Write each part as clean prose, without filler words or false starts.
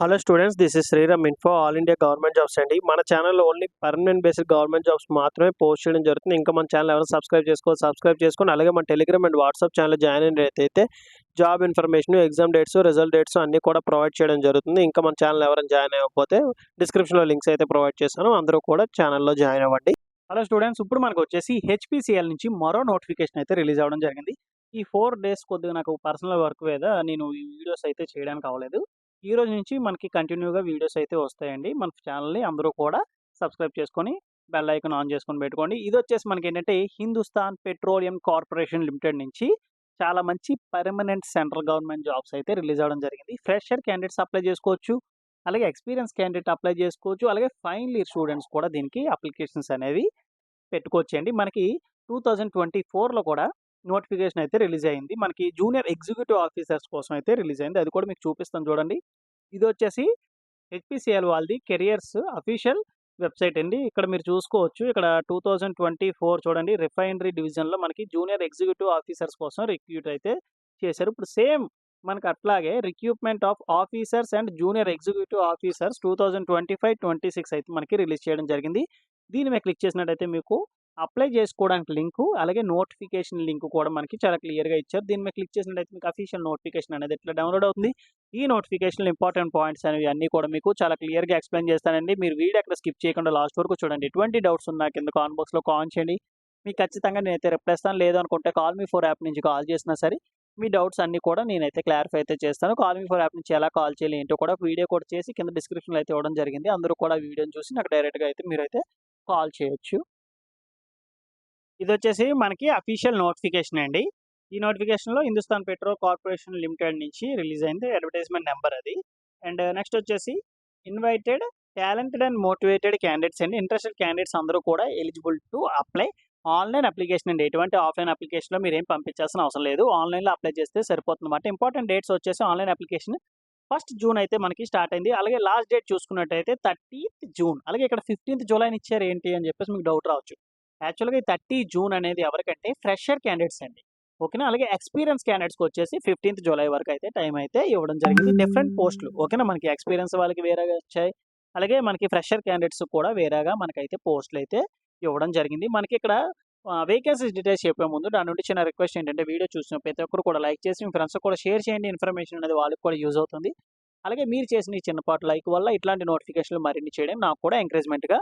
Hello students, this is Sriram info all India government jobs అండి. మన ఛానల్లో only permanent basic government jobs మాత్రమే post చేయడం జరుగుతుంది. ఇంకా మన ఛానల్ ఎవరైనా సబ్స్క్రైబ్ చేసుకొని అలాగే మన Telegram and WhatsApp channel join అయినట్లయితే job information, exam dates, result dates అన్నీ కూడా ప్రొవైడ్ చేయడం జరుగుతుంది. ఇంకా మన ఛానల్ ఎవరైనా జాయిన్ అవ్వకపోతే డిస్క్రిప్షన్లో లింక్స్ అయితే ప్రొవైడ్ చేస్తాను, అందరూ కూడా ఛానల్లో జాయిన్ అవ్వండి. హలో స్టూడెంట్స్, ఇప్పుడు మనకు వచ్చేసి హెచ్పిసిఎల్ నుంచి మరో నోటిఫికేషన్ అయితే రిలీజ్ అవ్వడం జరిగింది. ఈ 4 డేస్ కొద్దిగా నాకు పర్సనల్ వర్క్ మీద నేను ఈ వీడియోస్ అయితే చేయడానికి అవ్వలేదు. ఈ రోజు నుంచి మనకి కంటిన్యూగా వీడియోస్ అయితే వస్తాయండి. మన ఛానల్ని అందరూ కూడా సబ్స్క్రైబ్ చేసుకొని బెల్ ఐకాన్ ఆన్ చేసుకొని పెట్టుకోండి. ఇది వచ్చేసి మనకి ఏంటంటే హిందుస్థాన్ పెట్రోలియం కార్పొరేషన్ లిమిటెడ్ నుంచి చాలా మంచి పర్మనెంట్ సెంట్రల్ గవర్నమెంట్ జాబ్స్ అయితే రిలీజ్ అవ్వడం జరిగింది. ఫ్రెషర్ క్యాండిడేట్స్ అప్లై చేసుకోవచ్చు, అలాగే ఎక్స్పీరియన్స్ క్యాండిడేట్ అప్లై చేసుకోవచ్చు, అలాగే ఫైనల్ ఇయర్ స్టూడెంట్స్ కూడా దీనికి అప్లికేషన్స్ అనేవి పెట్టుకోవచ్చండి. మనకి 2024లో కూడా నోటిఫికేషన్ అయితే రిలీజ్ అయింది. మనకి జూనియర్ ఎగ్జిక్యూటివ్ ఆఫీసర్స్ కోసం అయితే రిలీజ్ అయింది. అది కూడా మీకు చూపిస్తాను చూడండి. ఇది వచ్చేసి హెచ్పిసిఎల్ వాళ్ళది కెరియర్స్ అఫీషియల్ వెబ్సైట్ అండి. ఇక్కడ మీరు చూసుకోవచ్చు. ఇక్కడ 2024 చూడండి, రిఫైనరీ డివిజన్లో మనకి జూనియర్ ఎగ్జిక్యూటివ్ ఆఫీసర్స్ కోసం రిక్రూట్ అయితే చేశారు. ఇప్పుడు సేమ్ మనకి అట్లాగే recruitment of officers and junior executive officers 2025-26 అయితే మనకి రిలీజ్ చేయడం జరిగింది. దీని మీద క్లిక్ చేసినట్టయితే మీకు అప్లై చేసుకోవడానికి లింకు, అలాగే నోటిఫికేషన్ లింక్ కూడా మనకి చాలా క్లియర్గా ఇచ్చారు. దీని మీద క్లిక్ చేసినట్టయితే మీకు అఫీషియల్ నోటిఫికేషన్ అనేది ఇట్లా డౌన్లోడ్ అవుతుంది. ఈ నోటిఫికేషన్లో ఇంపార్టెంట్ పాయింట్స్ అనేవి అన్నీ కూడా మీకు చాలా క్లియర్గా ఎక్స్ప్లెయిన్ చేస్తానండి. మీరు వీడియో అక్కడ స్కిప్ చేయకుండా లాస్ట్ వరకు చూడండి. ఎటువంటి డౌట్స్ ఉన్నా కింద కామెంట్ బాక్స్లో కామెంట్ చేయండి. మీకు ఖచ్చితంగా నేనైతే రిప్లై ఇస్తాను. లేదు అనుకుంటే కాల్ మీ ఫోర్ యాప్ నుంచి కాల్ చేసినా సరే మీ డౌట్స్ అన్నీ కూడా నేనైతే క్లారిఫై అయితే చేస్తాను. కాల్ మీ ఫోర్ యాప్ నుంచి ఎలా కాల్ చేయాలి ఏంటో కూడా వీడియో కూడా చేసి కింద డిస్క్రిప్షన్లో అయితే ఇవ్వడం జరిగింది. అందరూ కూడా వీడియోని చూసి నాకు డైరెక్ట్గా అయితే మీరైతే కాల్ చేయొచ్చు. ఇది వచ్చేసి మనకి అఫీషియల్ నోటిఫికేషన్ అండి. ఈ నోటిఫికేషన్లో హిందుస్థాన్ పెట్రోల్ కార్పొరేషన్ లిమిటెడ్ నుంచి రిలీజ్ అయింది. అడ్వర్టైజ్మెంట్ నెంబర్ అది. అండ్ నెక్స్ట్ వచ్చేసి invited talented and motivated candidates అండి. ఇంట్రెస్టెడ్ క్యాండిడేట్స్ అందరూ కూడా eligible to apply online application అండి. ఎటువంటి ఆఫ్లైన్ అప్లికేషన్లో మీరు ఏం పంపించాల్సిన అవసరం లేదు. ఆన్లైన్లో అప్లై చేస్తే సరిపోతుంది అన్నమాట. ఇంపార్టెంట్ డేట్స్ వచ్చేసి ఆన్లైన్ అప్లికేషన్ 1 జూన్ అయితే మనకి స్టార్ట్ అయింది. అలాగే లాస్ట్ డేట్ చూసుకున్నట్టయితే 30th జూన్. అలాగే ఇక్కడ 15th జూలైని ఇచ్చారు ఏంటి అని చెప్పేసి మీకు డౌట్ రావచ్చు. యాక్చువల్గా ఈ 30 జూన్ అనేది ఎవరికంటే ఫ్రెషర్ క్యాండిడేట్స్ అండి. ఓకేనా. అలాగే ఎక్స్పీరియన్స్ క్యాండిడేట్స్కి వచ్చేసి 15th జూలై వరకు అయితే టైం అయితే ఇవ్వడం జరిగింది. డిఫరెంట్ పోస్టులు. ఓకేనా. మనకి ఎక్స్పీరియన్స్ వాళ్ళకి వేరేగా వచ్చాయి, అలాగే మనకి ఫ్రెషర్ క్యాండిడేట్స్ కూడా వేరేగా మనకైతే పోస్టులు అయితే ఇవ్వడం జరిగింది. మనకి ఇక్కడ వేకెన్సీస్ డీటెయిల్స్ చెప్పే ముందు దాని నుండి చిన్న రిక్వెస్ట్ ఏంటంటే వీడియో చూసిన ప్రతి ఒక్కరు కూడా లైక్ చేసి మీ ఫ్రెండ్స్ కూడా షేర్ చేయండి. ఇన్ఫర్మేషన్ అనేది వాళ్ళకి కూడా యూజ్ అవుతుంది. అలాగే మీరు చేసిన ఈ చిన్నపాటు లైక్ వల్ల ఇట్లాంటి నోటిఫికేషన్లు మరిన్ని చేయడం నాకు కూడా ఎంకరేజ్మెంట్గా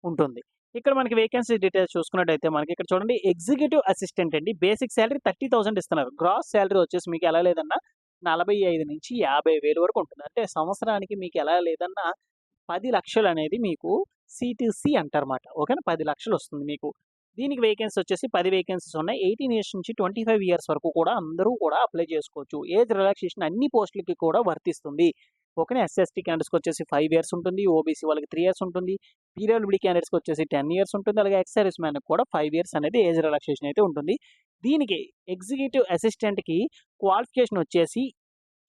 ఉంటుంది. ఇక్కడ మనకి వేకెన్సీ డీటెయిల్స్ చూసుకున్నట్టయితే మనకి ఇక్కడ చూడండి, ఎగ్జిక్యూటివ్ అసిస్టెంట్ అండి. బేసిక్ శాలరీ 30,000 ఇస్తున్నారు. గ్రాస్ శాలరీ వచ్చేసి మీకు ఎలా లేదన్నా 45 నుంచి 50,000 వరకు ఉంటుంది. అంటే సంవత్సరానికి మీకు ఎలా లేదన్నా 10 లక్షలు అనేది మీకు సిటీసీ అంటారన్నమాట. ఓకేనా. 10 లక్షలు వస్తుంది మీకు. దీనికి వేకెన్సీ వచ్చేసి 10 వేకెన్సీస్ ఉన్నాయి. 18 ఇయర్స్ నుంచి 25 ఇయర్స్ వరకు కూడా అందరూ కూడా అప్లై చేసుకోవచ్చు. ఏజ్ రిలాక్సేషన్ అన్ని పోస్టులకి కూడా వర్తిస్తుంది. ఓకేనా. ఎస్ఎస్టీ క్యాండిడేట్స్కి వచ్చేసి 5 ఇయర్స్ ఉంటుంది. ఓబీసీ వాళ్ళకి 3 ఇయర్స్ ఉంటుంది. పీడబ్ల్యూడీ క్యాండిడేట్స్కి వచ్చేసి 10 ఇయర్స్ ఉంటుంది. అలాగే ఎక్స్ సర్వీస్ మ్యాన్కి కూడా 5 ఇయర్స్ అనేది ఏజ్ రిలాక్సేషన్ అయితే ఉంటుంది. దీనికి ఎగ్జిక్యూటివ్ అసిస్టెంట్కి క్వాలిఫికేషన్ వచ్చేసి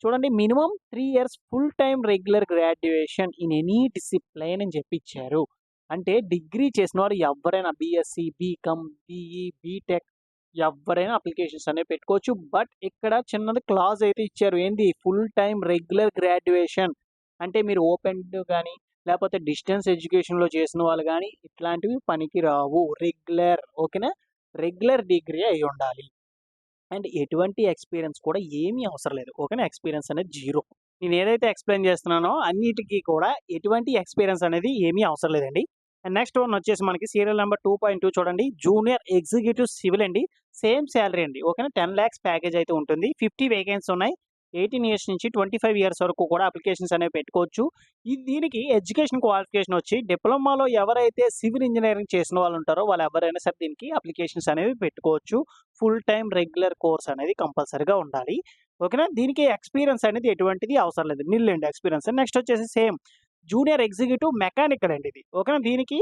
చూడండి, minimum 3 years full time regular graduation in any discipline అని చెప్పి ఇచ్చారు. అంటే డిగ్రీ చేసిన వారు ఎవరైనా బీఎస్సీ, బీకామ్, బీఈ, బీటెక్ ఎవరైనా అప్లికేషన్స్ అనేవి పెట్టుకోవచ్చు. బట్ ఇక్కడ చిన్నది క్లాజ్ అయితే ఇచ్చారు. ఏంది? Full time regular graduation. అంటే మీరు ఓపెన్ కానీ లేకపోతే డిస్టెన్స్ ఎడ్యుకేషన్లో చేసిన వాళ్ళు కానీ ఇట్లాంటివి పనికి రావు. రెగ్యులర్. ఓకేనా. రెగ్యులర్ డిగ్రీ అయి ఉండాలి. అండ్ ఎటువంటి ఎక్స్పీరియన్స్ కూడా ఏమీ అవసరం లేదు. ఓకేనా. ఎక్స్పీరియన్స్ అనేది 0. నేను ఏదైతే ఎక్స్ప్లెయిన్ చేస్తున్నానో అన్నిటికీ కూడా ఎటువంటి ఎక్స్పీరియన్స్ అనేది ఏమీ అవసరం లేదండి. అండ్ నెక్స్ట్ వన్ వచ్చేసి మనకి సీరియల్ నెంబర్ 2.2 చూడండి, జూనియర్ ఎగ్జిక్యూటివ్ సివిల్ అండి. సేమ్ శాలరీ అండి. ఓకేనా. 10 lakhs ప్యాకేజ్ అయితే ఉంటుంది. 50 వేకెన్సీ ఉన్నాయి. 18 ఇయర్స్ నుంచి 25 ఇయర్స్ వరకు కూడా అప్లికేషన్స్ అనేవి పెట్టుకోవచ్చు. దీనికి ఎడ్యుకేషన్ క్వాలిఫికేషన్ వచ్చి డిప్లొమాలో ఎవరైతే సివిల్ ఇంజనీరింగ్ చేసిన వాళ్ళు ఉంటారో వాళ్ళు ఎవరైనా సరే దీనికి అప్లికేషన్స్ అనేవి పెట్టుకోవచ్చు. ఫుల్ టైమ్ రెగ్యులర్ కోర్స్ అనేది కంపల్సరీగా ఉండాలి. ఓకేనా. దీనికి ఎక్స్పీరియన్స్ అనేది ఎటువంటిది అవసరం లేదు. నిల్ అండి ఎక్స్పీరియన్స్. నెక్స్ట్ వచ్చేసి సేమ్ జూనియర్ ఎగ్జిక్యూటివ్ మెకానికల్ అండి ఇది. ఓకేనా. దీనికి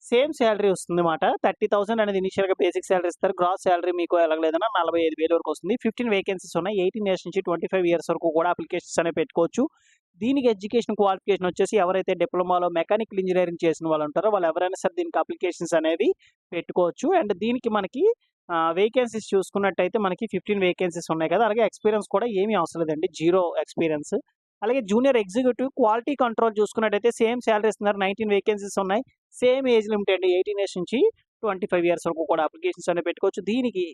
సేమ్ శాలరీ వస్తుంది అన్నమాట. 30,000 అనేది ఇనిషియల్గా బేసిక్ శాలరీ ఇస్తారు. గ్రాస్ శాలరీ మీకు ఎలాగలేదన్నా 45,000 వరకు వస్తుంది. 15 వేకెన్సీస్ ఉన్నాయి. 18 ఇయర్స్ నుంచి 25 ఇయర్స్ వరకు కూడా అప్లికేషన్స్ అనేవి పెట్టుకోవచ్చు. దీనికి ఎడ్యుకేషన్ క్వాలిఫికేషన్ వచ్చేసి ఎవరైతే డిప్లొమాలో మెకానికల్ ఇంజనీరింగ్ చేసిన వాళ్ళు ఉంటారో వాళ్ళు ఎవరైనా సరే దీనికి అప్లికేషన్స్ అనేవి పెట్టుకోవచ్చు. అండ్ దీనికి మనకి వేకెన్సీస్ చూసుకున్నట్టయితే మనకి 15 వేకెన్సీస్ ఉన్నాయి కదా. అలాగే ఎక్స్పీరియన్స్ కూడా ఏమీ అవసరం లేదండి. 0 ఎక్స్పీరియన్స్. అలాగే జూనియర్ ఎగ్జిక్యూటివ్ క్వాలిటీ కంట్రోల్ చూసుకున్నట్టయితే సేమ్ సాలరీ ఇస్తున్నారు. 19 వేకెన్సీస్ ఉన్నాయి. సేమ్ ఏజ్ లిమిట్ అండి. 18 ఇయర్స్ నుంచి 25 ఇయర్స్ వరకు కూడా అప్లికేషన్స్ అనేవి పెట్టుకోవచ్చు. దీనికి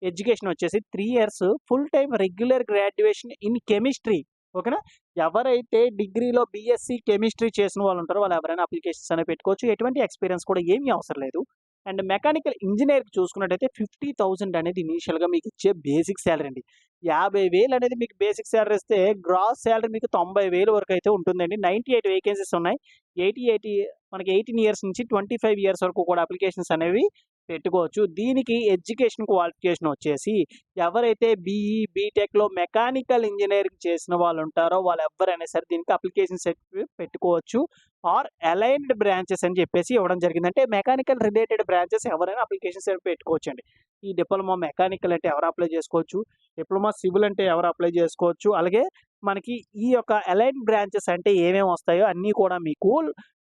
ఎడ్యుకేషన్ వచ్చేసి 3 years full time regular graduation in chemistry. ఓకేనా? ఎవరైతే డిగ్రీలో బీఎస్సీ కెమిస్ట్రీ చేసిన వాళ్ళు ఉంటారో వాళ్ళు ఎవరైనా అప్లికేషన్స్ అనేవి పెట్టుకోవచ్చు. ఎటువంటి ఎక్స్పీరియన్స్ కూడా ఏమీ అవసరం లేదు. అండ్ మెకానికల్ ఇంజినీర్‌కి చూసుకున్నట్టయితే 50,000 అనేది ఇనీషియల్‌గా మీకు ఇచ్చే బేసిక్ సాలరీ అండి. 50,000 అనేది మీకు బేసిక్ సాలరీ ఇస్తే గ్రాస్ సాలరీ మీకు 90,000 వరకు అయితే ఉంటుందండి. 98 వేకెన్సీస్ ఉన్నాయి. 80 మనకి 18 ఇయర్స్ నుంచి 25 ఇయర్స్ వరకు కూడా అప్లికేషన్స్ అనేవి పెట్టుకోవచ్చు. దీనికి ఎడ్యుకేషన్ క్వాలిఫికేషన్ వచ్చేసి ఎవరైతే బీఈ, బీటెక్‌లో మెకానికల్ ఇంజినీరింగ్ చేసిన వాళ్ళు ఉంటారో వాళ్ళు ఎవ్వరైనా సరే దీనికి అప్లికేషన్ సర్టిఫికేట్ పెట్టుకోవచ్చు. ఆర్ అలైన్డ్ బ్రాంచెస్ అని చెప్పేసి ఇవ్వడం జరిగింది. అంటే మెకానికల్ రిలేటెడ్ బ్రాంచెస్ ఎవరైనా అప్లికేషన్ సర్టిఫికేట్ పెట్టుకోవచ్చండి. ఈ డిప్లొమా మెకానికల్ అంటే ఎవరు అప్లై చేసుకోవచ్చు. డిప్లొమా సివిల్ అంటే ఎవరు అప్లై చేసుకోవచ్చు. అలాగే మనకి ఈ యొక్క అలైన్డ్ బ్రాంచెస్ అంటే ఏమేమి వస్తాయో అన్నీ కూడా మీకు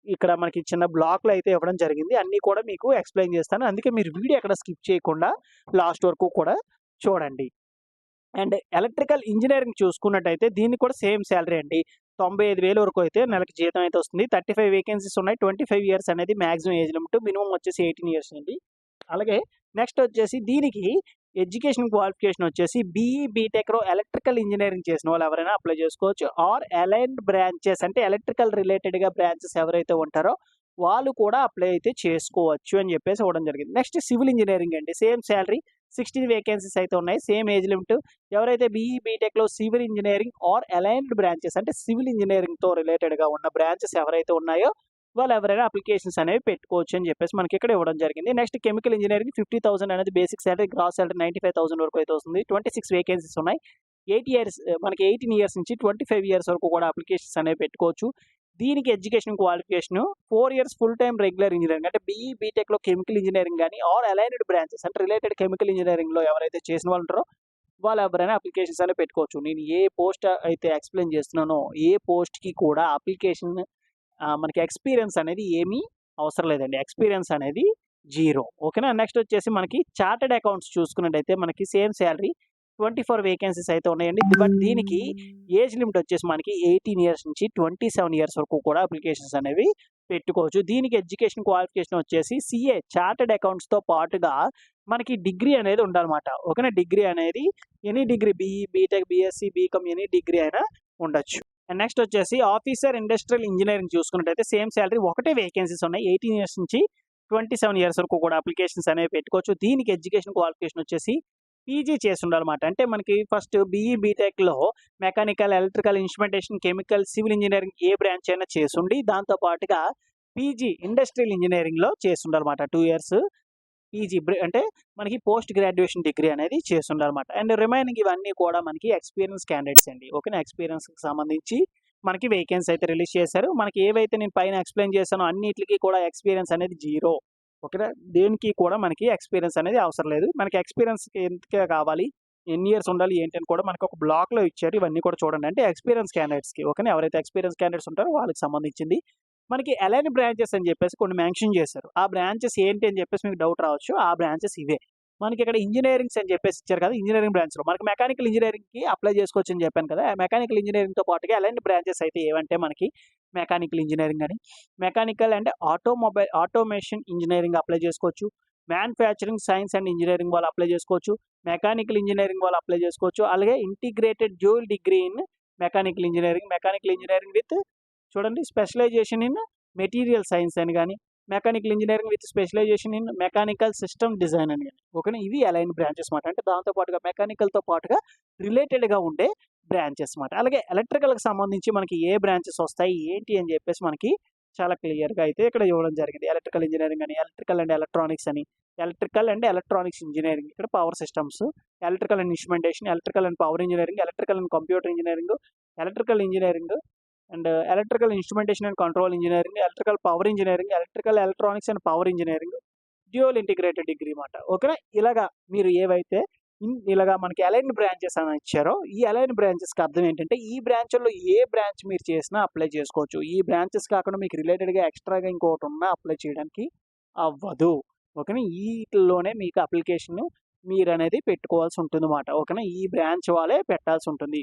ఇక్కడ మనకి చిన్న బ్లాక్‌లో అయితే ఇవ్వడం జరిగింది. అన్నీ కూడా మీకు ఎక్స్‌ప్లెయిన్ చేస్తాను. అందుకే మీరు వీడియో ఎక్కడ స్కిప్ చేయకుండా లాస్ట్ వరకు కూడా చూడండి. అండ్ ఎలక్ట్రికల్ ఇంజినీరింగ్ చూసుకున్నట్టయితే దీనికి కూడా సేమ్ సాలరీ అండి. 95,000 వరకు అయితే నెలకి జీతం అయితే వస్తుంది. 35 వేకెన్సీస్ ఉన్నాయి. 25 ఇయర్స్ అనేది మాక్సిమం ఏజ్ లిమిట్. మినిమమ్ వచ్చేసి 18 ఇయర్స్ అండి. అలాగే నెక్స్ట్ వచ్చేసి దీనికి ఎడ్యుకేషన్ క్వాలిఫికేషన్ వచ్చేసి బీఈ, బీటెక్‌లో ఎలక్ట్రికల్ ఇంజినీరింగ్ చేసిన వాళ్ళు ఎవరైనా అప్లై చేసుకోవచ్చు. ఆర్ అలైన్డ్ బ్రాంచెస్ అంటే ఎలక్ట్రికల్ రిలేటెడ్‌గా బ్రాంచెస్ ఎవరైతే ఉంటారో వాళ్ళు కూడా అప్లై అయితే చేసుకోవచ్చు అని చెప్పేసి ఇవ్వడం జరిగింది. నెక్స్ట్ సివిల్ ఇంజినీరింగ్ అండి. సేమ్ సాలరీ 16 వేకెన్సీస్ అయితే ఉన్నాయి. Same age limit. ఎవరైతే బీఈ, బీటెక్‌లో civil engineering or allied branches అంటే సివిల్ ఇంజినీరింగ్‌తో రిలేటెడ్‌గా ఉన్న బ్రాంచెస్ ఎవరైతే ఉన్నాయో వాళ్ళు ఎవరైనా అప్లికేషన్స్ అనేవి పెట్టుకోవచ్చు అని చెప్పేసి మనకి ఇక్కడ ఇవ్వడం జరిగింది. నెక్స్ట్ కెమికల్ ఇంజినీరింగ్ 50,000 అనేది బేసిక్ సాలరీ. గ్రాస్ సాలరీ 95,000 వరకు అయితే వస్తుంది. 26 వేకెన్సీస్ ఉన్నాయి. 8 ఇయర్స్ మనకి 18 ఇయర్స్ నుంచి 25 ఇయర్స్ వరకు కూడా అప్లికేషన్స్ అనేవి పెట్టుకోవచ్చు. దీనికి education qualification 4 years full time regular engineering అంటే బీఈ, బీటెక్‌లో కెమికల్ ఇంజినీరింగ్ గాని ఆర్ అలైన్డ్ బ్రాంచెస్ అంటే రిలేటెడ్ కెమికల్ ఇంజినీరింగ్‌లో ఎవరైతే చేసిన వాళ్ళు ఉంటారో వాళ్ళు ఎవరైనా అప్లికేషన్స్ అనేవి పెట్టుకోవచ్చు. నేను ఏ పోస్ట్ అయితే ఎక్స్‌ప్లెయిన్ చేస్తున్నానో ఏ పోస్ట్‌కి కూడా అప్లికేషన్ మనకి ఎక్స్‌పీరియన్స్ అనేది ఏమీ అవసరం లేదండి. ఎక్స్‌పీరియన్స్ అనేది 0. ఓకేనా? నెక్స్ట్ వచ్చేసి మనకి చార్టర్డ్ అకౌంట్స్ చూసుకున్నట్టయితే మనకి సేమ్ సాలరీ 24 వేకెన్సీస్ అయితే ఉన్నాయండి. బట్ దీనికి ఏజ్ లిమిట్ వచ్చేసి మనకి 18 ఇయర్స్ నుంచి 27 ఇయర్స్ వరకు కూడా అప్లికేషన్స్ అనేవి పెట్టుకోవచ్చు. దీనికి ఎడ్యుకేషన్ క్వాలిఫికేషన్ వచ్చేసి సీఏ చార్టర్డ్ అకౌంట్స్‌తో పాటుగా మనకి డిగ్రీ అనేది ఉండాలన్నమాట. ఓకేనా? డిగ్రీ అనేది any degree BE, BTech, BSc, BCom any degree అయినా ఉండొచ్చు. అండ్ నెక్స్ట్ వచ్చేసి ఆఫీసర్ ఇండస్ట్రియల్ ఇంజినీరింగ్ చూసుకున్నట్టయితే సేమ్ సాలరీ ఒకటే వేకెన్సీస్ ఉన్నాయి. 18 ఇయర్స్ నుంచి 27 ఇయర్స్ వరకు కూడా అప్లికేషన్స్ అనేవి పెట్టుకోవచ్చు. దీనికి ఎడ్యుకేషన్ క్వాలిఫికేషన్ వచ్చేసి పీజీ చేసి ఉండాలన్నమాట. అంటే మనకి ఫస్ట్ బీఈ, బీటెక్‌లో mechanical, electrical, instrumentation, chemical, civil engineering ఏ బ్రాంచ్ అయినా చేసి ఉండి దాంతో పాటుగా పీజీ ఇండస్ట్రియల్ ఇంజినీరింగ్‌లో చేసి ఉండాలన్నమాట. 2 ఇయర్స్ పీజీ అంటే మనకి పోస్ట్ గ్రాడ్యుయేషన్ డిగ్రీ అనేది చేసి ఉండాలన్నమాట. అండ్ రిమైనింగ్ ఇవన్నీ కూడా మనకి ఎక్స్‌పీరియన్స్ క్యాండిడేట్స్ అండి. ఓకేనా? ఎక్స్‌పీరియన్స్‌కి సంబంధించి మనకి వేకెన్సీ అయితే రిలీజ్ చేశారు. మనకి ఏవైతే నేను పైన ఎక్స్‌ప్లెయిన్ చేశానో అన్నిట్లికి కూడా ఎక్స్‌పీరియన్స్ అనేది 0. ఓకేనా? దేనికి కూడా మనకి ఎక్స్‌పీరియన్స్ అనేది అవసరం లేదు. మనకి ఎక్స్‌పీరియన్స్‌కి ఎందుకు కావాలి, ఎన్ని ఇయర్స్ ఉండాలి ఏంటి అని కూడా మనకు ఒక బ్లాక్‌లో ఇచ్చారు. ఇవన్నీ కూడా చూడండి. అంటే ఎక్స్‌పీరియన్స్ క్యాండిడేట్స్‌కి ఓకేనా? ఎవరైతే ఎక్స్‌పీరియన్స్ క్యాండిడేట్స్ ఉంటారో వాళ్ళకి సంబంధించింది. మనకి అలైన్ బ్రాంచెస్ అని చెప్పేసి కొన్ని మెన్షన్ చేశారు. ఆ బ్రాంచెస్ ఏంటి అని చెప్పేసి మీకు డౌట్ రావచ్చు. ఆ బ్రాంచెస్ ఇవే. మనకి ఇక్కడ ఇంజినీరింగ్స్ అని చెప్పేసి ఇచ్చారు కదా! ఇంజినీరింగ్ బ్రాంచ్‌లో మనకి మెకానికల్ ఇంజినీరింగ్‌కి అప్లై చేసుకోవచ్చు అని చెప్పాను కదా! మెకానికల్ ఇంజినీరింగ్‌తో పాటుగా అలైన్ బ్రాంచెస్ అయితే ఏవంటే మనకి మెకానికల్ ఇంజినీరింగ్ అని, mechanical and automation engineering apply చేసుకోవచ్చు. మ్యానుఫ్యాక్చరింగ్ సైన్స్ అండ్ ఇంజినీరింగ్ వాళ్ళు అప్లై చేసుకోవచ్చు. మెకానికల్ ఇంజినీరింగ్ వాళ్ళు అప్లై చేసుకోవచ్చు. అలాగే integrated dual degree in mechanical engineering with చూడండి స్పెషలైజేషన్ ఇన్ మెటీరియల్ సైన్స్ అని గాని, mechanical engineering with specialization in mechanical system design అని గాని. ఓకేనా? ఇవి అలైన్ బ్రాంచెస్ మాట. అంటే దాంతో పాటుగా మెకానికల్‌తో పాటుగా రిలేటెడ్‌గా ఉండే బ్రాంచెస్ మాట. అలాగే ఎలక్ట్రికల్‌కి సంబంధించి మనకి ఏ బ్రాంచెస్ వస్తాయి, ఏంటి అని చెప్పేసి మనకి చాలా క్లియర్‌గా అయితే ఇక్కడ ఇవ్వడం జరిగింది. ఎలక్ట్రికల్ ఇంజినీరింగ్ అని, ఎలక్ట్రికల్ అండ్ ఎలక్ట్రానిక్స్ అని, ఎలక్ట్రికల్ అండ్ ఎలక్ట్రానిక్స్ ఇంజినీరింగ్ ఇక్కడ power systems, electrical and instrumentation, electrical and power engineering, electrical and computer engineering, electrical engineering and electrical instrumentation and control engineering, electrical power engineering, electrical electronics and power engineering, dual integrated degree మాట. ఓకేనా? ఇలాగా మీరు ఏవైతే ఇలాగా మనకి align branches అని ఇచ్చారో ఈ అలైన్ బ్రాంచెస్‌కి అర్థం ఏంటంటే ఈ బ్రాంచ్‌ల్లో ఏ బ్రాంచ్ మీరు చేసినా అప్లై చేసుకోవచ్చు. ఈ బ్రాంచెస్ కాకుండా మీకు రిలేటెడ్‌గా ఎక్స్‌ట్రాగా ఇంకోటి ఉన్నా అప్లై చేయడానికి అవ్వదు. ఓకేనా? ఈటిల్లోనే మీకు అప్లికేషన్ మీరనేది పెట్టుకోవాల్సి ఉంటుందన్నమాట. ఓకేనా? ఈ బ్రాంచ్ వాళ్ళే పెట్టాల్సి ఉంటుంది.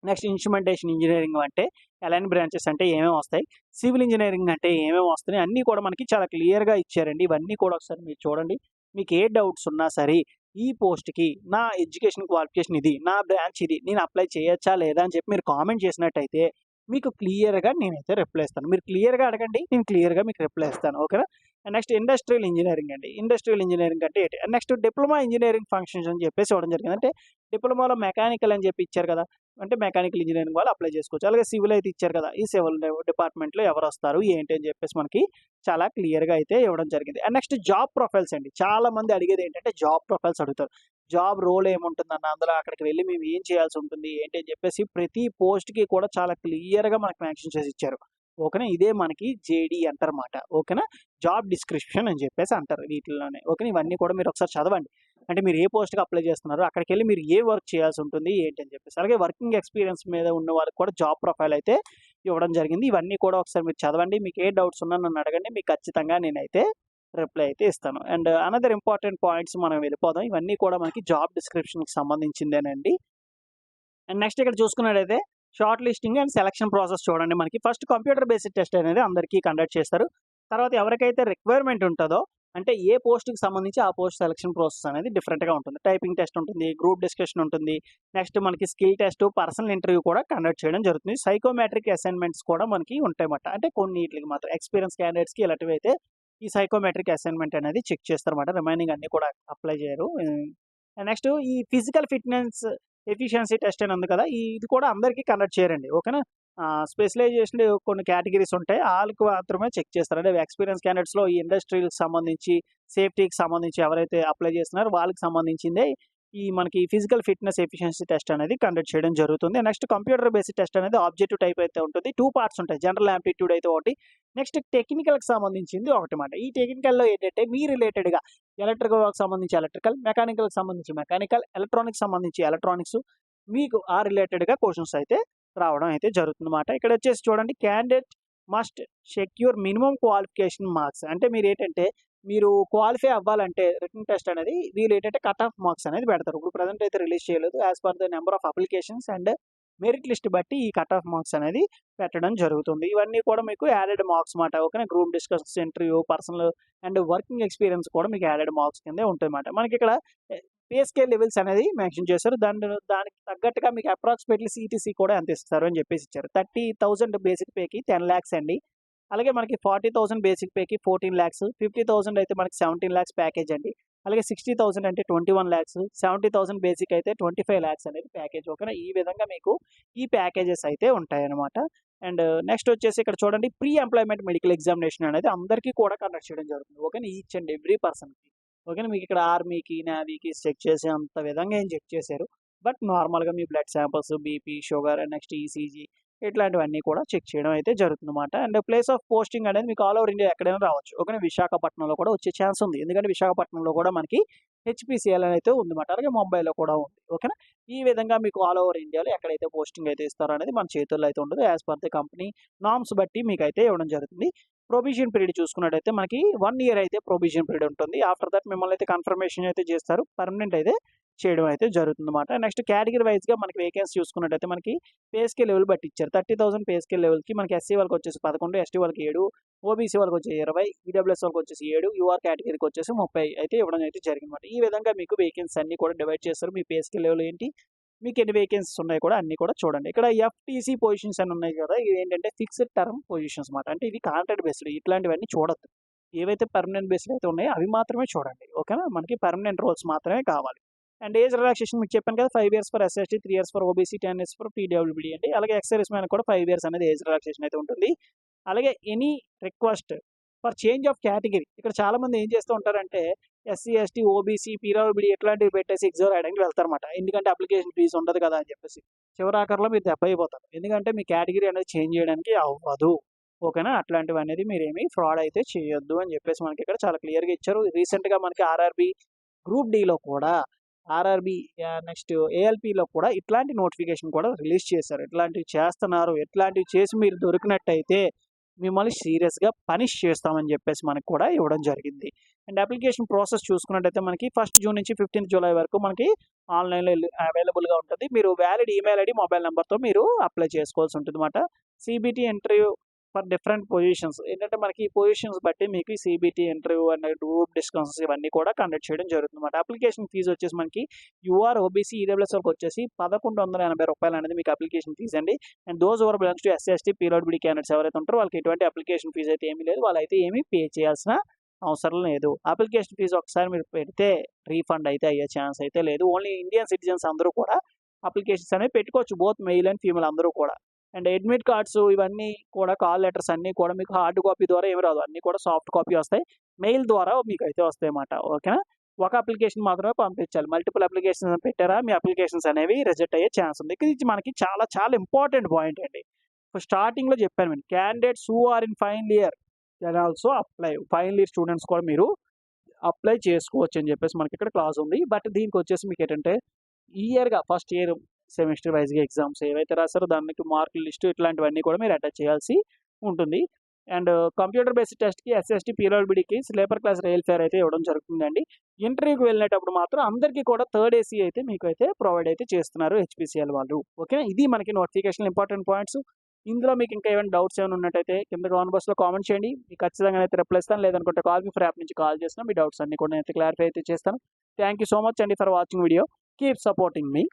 నెక్స్ట్ ఇన్స్ట్రుమెంటేషన్ ఇంజినీరింగ్ అంటే అలైన్ బ్రాంచెస్ అంటే ఏమేమి వస్తాయి, సివిల్ ఇంజినీరింగ్ అంటే ఏమేమి వస్తాయి అన్నీ కూడా మనకి చాలా క్లియర్‌గా ఇచ్చారండి. ఇవన్నీ కూడా ఒకసారి మీరు చూడండి. మీకు ఏ డౌట్స్ ఉన్నా సరే ఈ పోస్ట్‌కి నా ఎడ్యుకేషన్ క్వాలిఫికేషన్ ఇది, నా బ్రాంచ్ ఇది, నేను అప్లై చేయొచ్చా లేదా అని చెప్పి మీరు కామెంట్ చేసినట్టయితే మీకు క్లియర్‌గా నేనైతే రిప్లై ఇస్తాను. మీరు క్లియర్‌గా అడగండి. నేను క్లియర్‌గా మీకు రిప్లై ఇస్తాను. ఓకేనా? నెక్స్ట్ ఇండస్ట్రియల్ ఇంజినీరింగ్ అండి. ఇండస్ట్రియల్ ఇంజినీరింగ్ అంటే ఏంటి? నెక్స్ట్ డిప్లొమా ఇంజినీరింగ్ ఫంక్షన్స్ అని చెప్పేసి ఇవ్వడం జరిగింది. అంటే డిప్లొమాలో మెకానికల్ అని చెప్పి ఇచ్చారు కదా! అంటే మెకానికల్ ఇంజినీరింగ్ వాళ్ళు అప్లై చేసుకోవచ్చు. అలాగే సివిల్ అయితే ఇచ్చారు కదా! ఈ సివిల్ డిపార్ట్మెంట్‌లో ఎవరొస్తారు, ఏంటి అని చెప్పేసి మనకి చాలా క్లియర్‌గా అయితే ఇవ్వడం జరిగింది. అండ్ నెక్స్ట్ జాబ్ ప్రొఫైల్స్ అండి. చాలా మంది అడిగేది ఏంటంటే జాబ్ ప్రొఫైల్స్ అడుగుతారు. జాబ్ రోల్ ఏముంటుందన్న, అందులో అక్కడికి వెళ్లి మేము ఏం చేయాల్సి ఉంటుంది, ఏంటి అని చెప్పేసి ప్రతి పోస్ట్‌కి కూడా చాలా క్లియర్‌గా మనకు మెన్షన్ చేసి ఇచ్చారు. ఓకేనా? ఇదే మనకి జేడీ అంటారన్నమాట. ఓకేనా? జాబ్ డిస్క్రిప్షన్ అని చెప్పేసి అంటారు వీటిల్లోనే. ఓకేనా? ఇవన్నీ కూడా మీరు ఒకసారి చదవండి. అంటే మీరు ఏ పోస్ట్‌కి అప్లై చేస్తున్నారో అక్కడికెళ్లి మీరు ఏ వర్క్ చేయాల్సి ఉంటుంది, ఏంటి అని చెప్పేసి. అలాగే వర్కింగ్ ఎక్స్‌పీరియన్స్ మీద ఉన్న వాళ్ళకి కూడా జాబ్ ప్రొఫైల్ అయితే ఇవ్వడం జరిగింది. ఇవన్నీ కూడా ఒకసారి మీరు చదవండి. మీకు ఏ డౌట్స్ ఉన్నా నన్ను అడగండి. మీకు ఖచ్చితంగా నేనైతే రిప్లై అయితే ఇస్తాను. అండ్ అనదర్ ఇంపార్టెంట్ పాయింట్స్ మనం వెళ్ళిపోదాం. ఇవన్నీ కూడా మనకి జాబ్ డిస్క్రిప్షన్‌కి సంబంధించిందేనండి. అండ్ నెక్స్ట్ ఇక్కడ చూసుకున్నట్టయితే short listing and selection process చూడండి. మనకి ఫస్ట్ కంప్యూటర్ బేస్డ్ టెస్ట్ అనేది అందరికీ కండక్ట్ చేస్తారు. తర్వాత ఎవరికైతే రిక్వైర్మెంట్ ఉంటదో, అంటే ఏ పోస్ట్‌కి సంబంధించి ఆ పోస్ట్ సెలక్షన్ ప్రాసెస్ అనేది డిఫరెంట్‌గా ఉంటుంది. టైపింగ్ టెస్ట్ ఉంటుంది, గ్రూప్ డిస్కషన్ ఉంటుంది. నెక్స్ట్ మనకి స్కిల్ టెస్ట్, పర్సనల్ ఇంటర్వ్యూ కూడా కండక్ట్ చేయడం జరుగుతుంది. సైకోమెట్రిక్ అసైన్‌మెంట్స్ కూడా మనకి ఉంటాయన్నమాట. అంటే కొన్నిట్లికి మాత్రం ఎక్స్‌పీరియన్స్ క్యాండిడేట్స్‌కి ఇలాంటివైతే ఈ సైకోమెట్రిక్ అసైన్‌మెంట్ అనేది చెక్ చేస్తారన్నమాట. రిమైనింగ్ అన్నీ కూడా అప్లై చేయరు. నెక్స్ట్ ఈ ఫిజికల్ ఫిట్‌నెస్ ఎఫిషియన్సీ టెస్ట్ అని ఉంది కదా! ఇది కూడా అందరికీ కండక్ట్ చేయరండి. ఓకేనా? స్పెషలైజేషన్ కొన్ని కేటగరీస్ ఉంటాయి. ఆళ్ళకి మాత్రమే చెక్ చేస్తారు. అంటే ఎక్స్‌పీరియన్స్ క్యాండిడేట్స్‌లో ఈ ఇండస్ట్రీ‌కి సంబంధించి, సేఫ్టీకి సంబంధించి ఎవరైతే అప్లై చేస్తున్నారో వాళ్ళకి సంబంధించిందే ఈ మనకి ఫిజికల్ ఫిట్‌నెస్ ఎఫిషియన్సీ టెస్ట్ అనేది కండక్ట్ చేయడం జరుగుతుంది. నెక్స్ట్ కంప్యూటర్ బేస్డ్ టెస్ట్ అనేది ఆబ్జెక్టివ్ టైప్ అయితే ఉంటుంది. 2 పార్ట్స్ ఉంటాయి. జనరల్ యాప్టిట్యూడ్ అయితే ఒకటి. నెక్స్ట్ టెక్నికల్‌కి సంబంధించింది ఒకటిమాట. ఈ టెక్నికల్‌లో ఏంటంటే మీ రిలేటెడ్‌గా ఎలక్ట్రికల్ వర్క్‌కి సంబంధించి ఎలక్ట్రికల్, మెకానికల్‌కి సంబంధించి మెకానికల్, ఎలక్ట్రానిక్స్ సంబంధించి ఎలక్ట్రానిక్స్ మీకు ఆ రిలేటెడ్‌గా క్వెషన్స్ అయితే రావడం అయితే జరుగుతుందన్నమాట. ఇక్కడొచ్చేసి చూడండి candidate must secure minimum qualification marks. అంటే మీరేంటంటే మీరు క్వాలిఫై అవ్వాలంటే రిటన్ టెస్ట్ అనేది వీళ్ళేంటంటే కట్ ఆఫ్ మార్క్స్ అనేది పెడతారు. ఇప్పుడు ప్రెజెంట్ అయితే రిలీజ్ చేయలేదు. As per the number of applications and merit list బట్టి ఈ కట్ ఆఫ్ మార్క్స్ అనేది పెట్టడం జరుగుతుంది. ఇవన్నీ కూడా మీకు యాడెడ్ మార్క్స్ మాట. ఓకేనా? Group discussions, interview, personal and working experience కూడా మీకు యాడెడ్ మార్క్స్ కిందే ఉంటాయన్నమాట. మనకిక్కడ పే స్కేల్ లెవెల్స్ అనేది మెన్షన్ చేశారు. దానికి తగ్గట్టుగా మీకు అప్రాక్సిమేట్‌లీ సీటీసీ కూడా ఎంత ఇస్తారు అని చెప్పేసి ఇచ్చారు. 30,000 బేసిక్ పేకి 10,00,000 అండి. అలాగే మనకి 40,000 బేసిక్ పేకి 14,00,000, 50,000 అయితే మనకి 17,00,000 ప్యాకేజ్ అండి. అలాగే 60,000 అంటే 21,00,000, 70,000 బేసిక్ అయితే 25,00,000 అనేది ప్యాకేజ్. ఓకేనా? ఈ విధంగా మీకు ఈ ప్యాకేజెస్ అయితే ఉంటాయన్నమాట. అండ్ నెక్స్ట్ వచ్చేసి ఇక్కడ చూడండి ప్రీ ఎంప్లాయ్‌మెంట్ మెడికల్ ఎగ్జామినేషన్ అనేది అందరికీ కూడా కండక్ట్ చేయడం జరుగుతుంది. ఓకేనా? ఈచ్ అండ్ ఎవ్రీ పర్సన్‌కి. ఓకేనా? మీకు ఇక్కడ ఆర్మీకి, నేవీకి చెక్ చేసే అంత విధంగా ఏం చెక్ చేశారు. బట్ నార్మల్‌గా మీ blood samples, BP, sugar next ECG ఇట్లాంటివన్నీ కూడా చెక్ చేయడం అయితే జరుగుతుందన్నమాట. అండ్ ప్లేస్ ఆఫ్ పోస్టింగ్ అనేది మీకు ఆల్ ఓవర్ ఇండియా ఎక్కడైనా రావచ్చు. ఓకేనా? విశాఖపట్నంలో కూడా వచ్చే ఛాన్స్ ఉంది. ఎందుకంటే విశాఖపట్నంలో కూడా మనకి హెచ్‌పీసీఎల్ అయితే ఉందన్నమాట. అలాగే ముంబైలో కూడా ఉంది. ఓకేనా? ఈ విధంగా మీకు ఆల్ ఓవర్ ఇండియాలో ఎక్కడైతే పోస్టింగ్ అయితే ఇస్తారో అనేది మన చేతుల్లో అయితే ఉండదు. As per the company norms బట్టి మీకైతే ఇవ్వడం జరుగుతుంది. ప్రొవిజన్ పీరియడ్ చూసుకున్నట్టయితే మనకి 1 ఇయర్ అయితే ప్రొవిజన్ పీరియడ్ ఉంటుంది. ఆఫ్టర్ దట్ మిమ్మల్ని అయితే కన్ఫర్మేషన్ అయితే చేస్తారు. పర్మనెంట్ అయితే చేయడం అయితే జరుగుతుందన్నమాట. నెక్స్ట్ కేటగిరీ వైస్‌గా మనకి వేకెన్సీ చూసుకున్నట్టయితే మనకి పే స్కేల్ లెవెల్ బట్టి ఇచ్చారు. 30,000 పే స్కేల్ లెవెల్‌కి మనకి ఎస్సీ వాళ్ళకొచ్చేసి 11, ఎస్టీ వాళ్ళకి 7, ఓబీసీ వాళ్ళకొచ్చి 20, ఈడబ్ల్యూఎస్ వాళ్ళకొచ్చేసి 7, యూఆర్ కేటగిరీకి వచ్చేసి 30 అయితే ఇవ్వడం అయితే జరిగిందన్నమాట. ఈ విధంగా మీకు వేకెన్సీ అన్నీ కూడా డివైడ్ చేస్తారు. మీ పే స్కేల్ లెవెల్ ఏంటి? మీకు ఎన్ని వేకెన్సీస్ ఉన్నాయి కూడా అన్నీ కూడా చూడండి. ఇక్కడ ఎఫ్‌టీసీ పొజిషన్స్ అని ఉన్నాయి కదా! ఇవి ఏంటంటే ఫిక్స్డ్ టర్మ్ పొజిషన్స్ మాట. అంటే ఇవి కాంట్రాక్ట్ బేస్డ్ ఇట్లాంటివన్నీ చూడొద్దు. ఏవైతే పర్మనెంట్ బేస్డ్ అయితే ఉన్నాయో అవి మాత్రమే చూడండి. ఓకేనా? మనకి పర్మనెంట్ రోల్స్ మాత్రమే కావాలి. అండ్ ఏజ్ రిలాక్సేషన్ మీకు చెప్పాను కదా! 5 years for SST, 3 years for OBC, 10 years for PWD అండి. అలాగే ఎక్స్ సర్వీస్ మ్యాన్ కూడా 5 ఇయర్స్ అనేది ఏజ్ రిలాక్సేషన్ అయితే ఉంటుంది. అలాగే any request for change of category. ఇక్కడ చాలామంది ఏం చేస్తూ ఉంటారంటే ఎస్సీ, ఎస్టీ, ఓబీసీ, పీడబ్ల్యూడీ ఇట్లాంటివి పెట్టేసి ఎగ్జామ్ రాయడానికి వెళ్తారన్నమాట. ఎందుకంటే అప్లికేషన్ ఫీజు ఉండదు కదా అని చెప్పేసి. చివరాఖరిలో మీరు దెబ్బ అయిపోతారు. ఎందుకంటే మీ కేటగిరీ అనేది చేంజ్ చేయడానికి అవ్వదు. ఓకేనా? అట్లాంటివనేది మీరేమి ఫ్రాడ్ అయితే చేయొద్దు అని చెప్పేసి మనకి ఇక్కడ చాలా క్లియర్‌గా ఇచ్చారు. రీసెంట్‌గా మనకి ఆర్ఆర్‌బీ గ్రూప్ డీలో కూడా ఆర్ఆర్‌బీ నెక్స్ట్ ఏఎల్‌పీలో కూడా ఇట్లాంటి నోటిఫికేషన్ కూడా రిలీజ్ చేశారు. ఇట్లాంటివి చేస్తున్నారు. ఇట్లాంటివి చేసి మీరు దొరికినట్టయితే మిమ్మల్ని సీరియస్‌గా పనిష్ చేస్తామని చెప్పేసి మనకు కూడా ఇవ్వడం జరిగింది. అండ్ అప్లికేషన్ ప్రాసెస్ చూసుకున్నట్టయితే మనకి 1 జూన్ నుంచి 15 జూలై వరకు మనకి ఆన్‌లైన్‌లో అవైలబుల్‌గా ఉంటది. మీరు వ్యాలిడ్ ఈమెయిల్ ఐడీ, మొబైల్ నంబర్‌తో మీరు అప్లై చేసుకోవాల్సి ఉంటుందన్నమాట. CBT interview for different positions ఏంటంటే మనకి ఈ పొజిషన్స్ బట్టి మీకు ఈ CBT interview and group discussions ఇవన్నీ కూడా కండక్ట్ చేయడం జరుగుతుందన్నమాట. అప్లికేషన్ ఫీజు వచ్చేసి మనకి యూఆర్, ఓబీసీ, ఈడబ్ల్యూఎస్ వాళ్ళకి వచ్చేసి రూ. 1180 అనేది మీకు అప్లికేషన్ ఫీజ్ అండి. And those who are belongs to SC, ST, PWD candidates ఎవరైతే ఉంటారో వాళ్ళకి ఎటువంటి అప్లికేషన్ ఫీజ్ అయితే ఏమీ లేదు. వాళ్ళైతే ఏమీ పే చేయాల్సిన అవసరం లేదు. అప్లికేషన్ ఫీజు ఒకసారి మీరు పెడితే రీఫండ్ అయితే అయ్యే ఛాన్స్ అయితే లేదు. ఓన్లీ ఇండియన్ సిటిజన్స్ అందరూ కూడా అప్లికేషన్స్ అనేవి పెట్టుకోవచ్చు. బోత్ మెయిల్ అండ్ ఫీమేల్ అందరూ కూడా. అండ్ అడ్మిట్ కార్డ్స్ ఇవన్నీ కూడా కాల్ లెటర్స్ అన్నీ కూడా మీకు హార్డ్ కాపీ ద్వారా ఏమి రాదు. అన్నీ కూడా సాఫ్ట్ కాపీ వస్తాయి. మెయిల్ ద్వారా మీకైతే వస్తాయన్నమాట. ఓకేనా? ఒక అప్లికేషన్ మాత్రమే పంపించాలి. మల్టిపుల్ అప్లికేషన్స్ పెట్టారా మీ అప్లికేషన్స్ అనేవి రిజెక్ట్ అయ్యే ఛాన్స్ ఉంది. ఇది మనకి చాలా చాలా ఇంపార్టెంట్ పాయింట్ అండి. స్టార్టింగ్‌లో చెప్పాను నేను. Candidates who are in final year can also apply. Final year students కూడా మీరు అప్లై చేసుకోవచ్చు అని చెప్పేసి మనకి ఇక్కడ క్లాజ్ ఉంది. బట్ దీనికొచ్చేసి మీకేంటంటే ఇయర్‌గా ఫస్ట్ ఇయర్ సెమిస్టర్ వైస్‌గా ఎగ్జామ్స్ ఏవైతే రాసారో దానికి మార్కుల లిస్ట్ ఇట్లాంటివన్నీ కూడా మీరు అటాచ్ చేయాల్సి ఉంటుంది. అండ్ కంప్యూటర్ బేస్డ్ టెస్ట్‌కి ఎస్సీ, ఎస్టీ, పీడబ్ల్యూడీకి స్లీపర్ క్లాస్ రైల్ ఫేర్ అయితే ఇవ్వడం జరుగుతుందండి. ఇంటర్వ్యూకి వెళ్ళేటప్పుడు మాత్రం అందరికీ కూడా థర్డ్ ఏసీ అయితే మీకైతే ప్రొవైడ్ అయితే చేస్తున్నారు హెచ్‌పీసీఎల్ వాళ్ళు. ఓకేనా? ఇది మనకి నోటిఫికేషన్ ఇంపార్టెంట్ పాయింట్స్. ఇందులో మీకు ఇంకా ఏమైనా డౌట్స్ ఏమైనా ఉన్నట్టయితే కింద కామెంట్ బాక్స్‌లో కామెంట్ చేయండి. మీకు ఖచ్చితంగా అయితే రిప్లై ఇస్తాను. లేదనుకుంటే కాల్ మీ ఫర్ యాప్ నుంచి కాల్ చేసినా మీ డౌట్స్ అన్నీ కూడా నేనైతే క్లారిఫై అయితే చేస్తాను. థాంక్ యూ సో మచ్ అండి for watching video. Keep supporting me.